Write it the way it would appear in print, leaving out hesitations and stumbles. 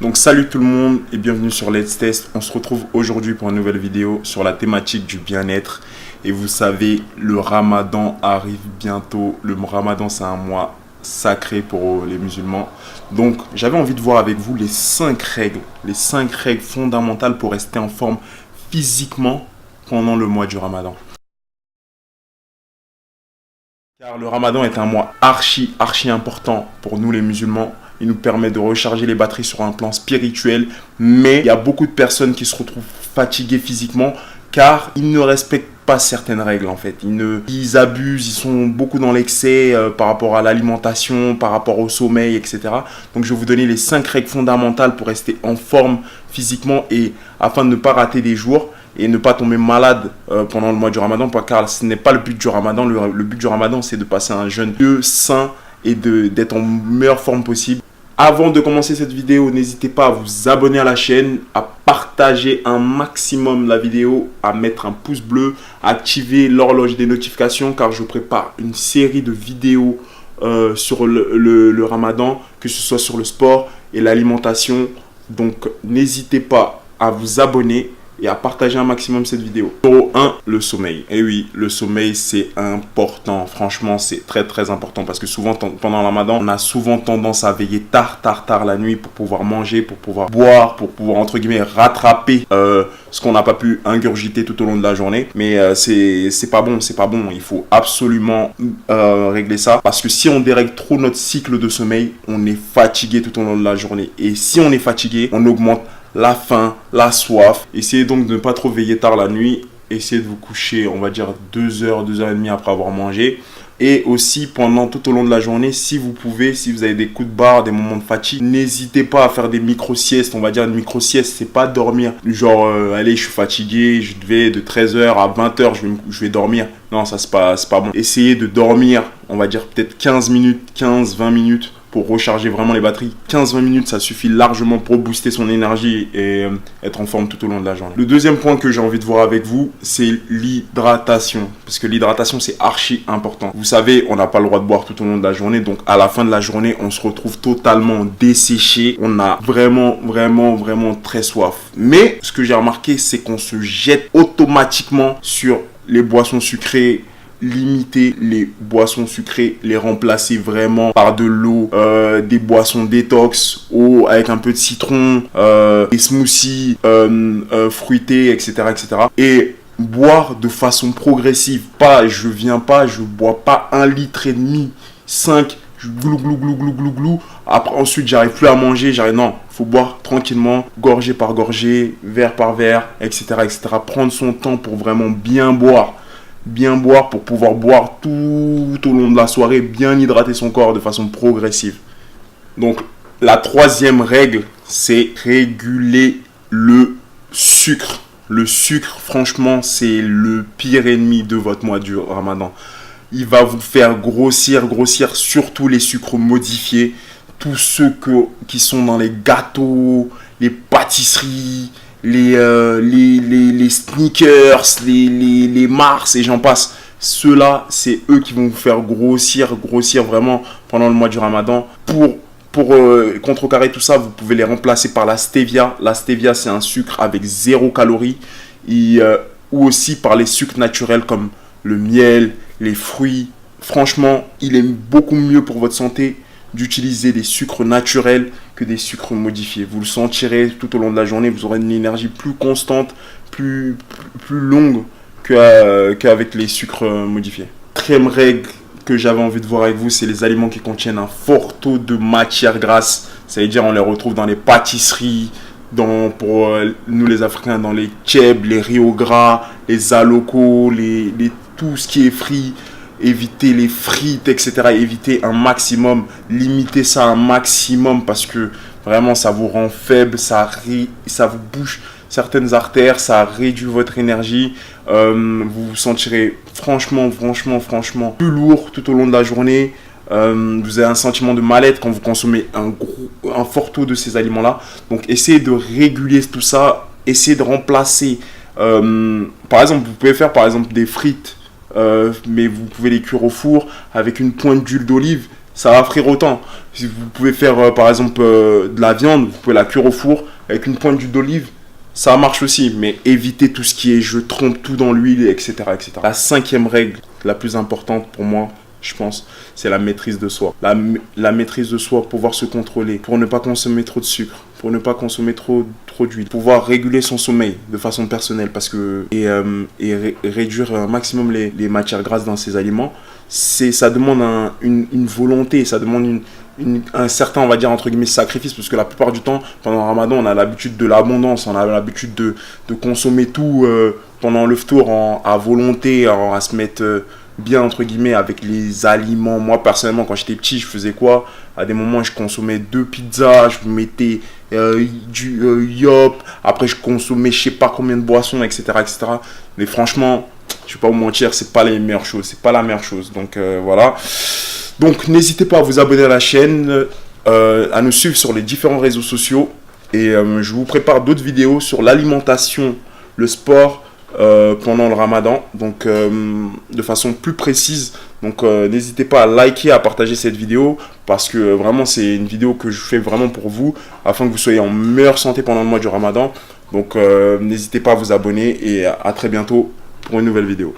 Donc salut tout le monde et bienvenue sur Let's Test. On se retrouve aujourd'hui pour une nouvelle vidéo sur la thématique du bien-être. Et vous savez, le Ramadan arrive bientôt. Le Ramadan, c'est un mois sacré pour les musulmans. Donc j'avais envie de voir avec vous les 5 règles fondamentales pour rester en forme physiquement pendant le mois du Ramadan. Car le Ramadan est un mois archi important pour nous les musulmans. Il nous permet de recharger les batteries sur un plan spirituel. Mais il y a beaucoup de personnes qui se retrouvent fatiguées physiquement car ils ne respectent pas certaines règles en fait. Ils abusent, ils sont beaucoup dans l'excès par rapport à l'alimentation, par rapport au sommeil, etc. Donc je vais vous donner les 5 règles fondamentales pour rester en forme physiquement et afin de ne pas rater des jours et ne pas tomber malade pendant le mois du Ramadan, car ce n'est pas le but du Ramadan. Le but du Ramadan, c'est de passer un jeûne sain et d'être en meilleure forme possible. Avant de commencer cette vidéo, n'hésitez pas à vous abonner à la chaîne, à partager un maximum la vidéo, à mettre un pouce bleu, à activer l'horloge des notifications car je prépare une série de vidéos sur le Ramadan, que ce soit sur le sport et l'alimentation. Donc n'hésitez pas à vous abonner et à partager un maximum cette vidéo. Numéro 1, le sommeil. Et oui, le sommeil, c'est important. Franchement, c'est très important parce que souvent, pendant le Ramadan, on a souvent tendance à veiller tard la nuit pour pouvoir manger, pour pouvoir boire, pour pouvoir, entre guillemets, rattraper ce qu'on n'a pas pu ingurgiter tout au long de la journée. Mais c'est pas bon. Il faut absolument régler ça parce que si on dérègle trop notre cycle de sommeil, on est fatigué tout au long de la journée. Et si on est fatigué, on augmente la faim, la soif. Essayez donc de ne pas trop veiller tard la nuit. Essayez de vous coucher, on va dire 2 heures, 2 heures et demie après avoir mangé. Et aussi pendant tout au long de la journée, si vous pouvez, si vous avez des coups de barre, des moments de fatigue, n'hésitez pas à faire des micro-siestes. On va dire une micro-sieste, c'est pas dormir. Genre, allez, je suis fatigué, je vais de 13h à 20h, je vais dormir. Non, ça c'est pas bon. Essayez de dormir, on va dire peut-être 15 minutes, 15-20 minutes. Pour recharger vraiment les batteries. 15-20 minutes, ça suffit largement pour booster son énergie et être en forme tout au long de la journée. Le deuxième point que j'ai envie de voir avec vous, c'est l'hydratation. Parce que l'hydratation, c'est archi important. Vous savez, on n'a pas le droit de boire tout au long de la journée. Donc, à la fin de la journée, on se retrouve totalement desséché. On a vraiment très soif. Mais, ce que j'ai remarqué, c'est qu'on se jette automatiquement sur les boissons sucrées. Limiter les boissons sucrées, les remplacer vraiment par de l'eau, des boissons détox, eau avec un peu de citron, des smoothies fruités, etc. Et boire de façon progressive. Je bois pas 1,5 litre, 5, glou. Après, ensuite, j'arrive plus à manger. Non, faut boire tranquillement, gorgée par gorgée, verre par verre, etc. Prendre son temps pour vraiment bien boire pour pouvoir boire tout au long de la soirée, bien hydrater son corps de façon progressive. Donc la troisième règle, c'est réguler le sucre. Le sucre, franchement, c'est le pire ennemi de votre mois du Ramadan. Il va vous faire grossir, surtout les sucres modifiés, tous ceux qui sont dans les gâteaux, les pâtisseries, les sneakers, les Mars et j'en passe. Ceux-là, c'est eux qui vont vous faire grossir vraiment pendant le mois du Ramadan. Pour contrecarrer tout ça, vous pouvez les remplacer par la stevia. La stevia, c'est un sucre avec 0 calories. Ou aussi par les sucres naturels comme le miel, les fruits. Franchement, il est beaucoup mieux pour votre santé d'utiliser des sucres naturels que des sucres modifiés. Vous le sentirez tout au long de la journée, vous aurez une énergie plus constante, plus longue qu'avec les sucres modifiés. Quatrième règle que j'avais envie de voir avec vous, c'est les aliments qui contiennent un fort taux de matière grasse. Ça veut dire on les retrouve dans les pâtisseries, pour nous les Africains, dans les kebs, les riz au gras, les alocos, tout ce qui est frit. Éviter les frites, etc. Éviter un maximum, limiter ça un maximum parce que vraiment ça vous rend faible, ça vous bouche certaines artères, ça réduit votre énergie. Vous vous sentirez franchement plus lourd tout au long de la journée. Vous avez un sentiment de mal-être quand vous consommez un fort taux de ces aliments-là. Donc essayez de réguler tout ça, essayez de remplacer. Par exemple, vous pouvez faire des frites. Mais vous pouvez les cuire au four avec une pointe d'huile d'olive. ça va frire autant. Si vous pouvez faire par exemple de la viande, vous pouvez la cuire au four avec une pointe d'huile d'olive, ça marche aussi, mais évitez tout ce qui est je trempe tout dans l'huile, etc., etc. La cinquième règle, la plus importante pour moi, je pense, c'est la maîtrise de soi. La maîtrise de soi, pouvoir se contrôler, pour ne pas consommer trop de sucre, pour ne pas consommer trop d'huile, pouvoir réguler son sommeil de façon personnelle et réduire un maximum les matières grasses dans ses aliments. Ça demande une volonté, ça demande un certain, on va dire, entre guillemets, sacrifice, parce que la plupart du temps, pendant le ramadan, on a l'habitude de l'abondance, on a l'habitude de consommer tout pendant le ftour à volonté, à se mettre bien, entre guillemets, avec les aliments. Moi, personnellement, quand j'étais petit, je faisais quoi? À des moments, je consommais 2 pizzas, je mettais du yop, après je consommais je sais pas combien de boissons, etc., etc. Mais franchement, je vais pas vous mentir, c'est pas les meilleures choses, c'est pas la meilleure chose. Donc voilà. Donc n'hésitez pas à vous abonner à la chaîne, à nous suivre sur les différents réseaux sociaux. Et je vous prépare d'autres vidéos sur l'alimentation, le sport pendant le ramadan. Donc de façon plus précise. Donc n'hésitez pas à liker, à partager cette vidéo. Parce que vraiment c'est une vidéo que je fais vraiment pour vous. Afin que vous soyez en meilleure santé pendant le mois du ramadan. Donc n'hésitez pas à vous abonner. Et à très bientôt pour une nouvelle vidéo.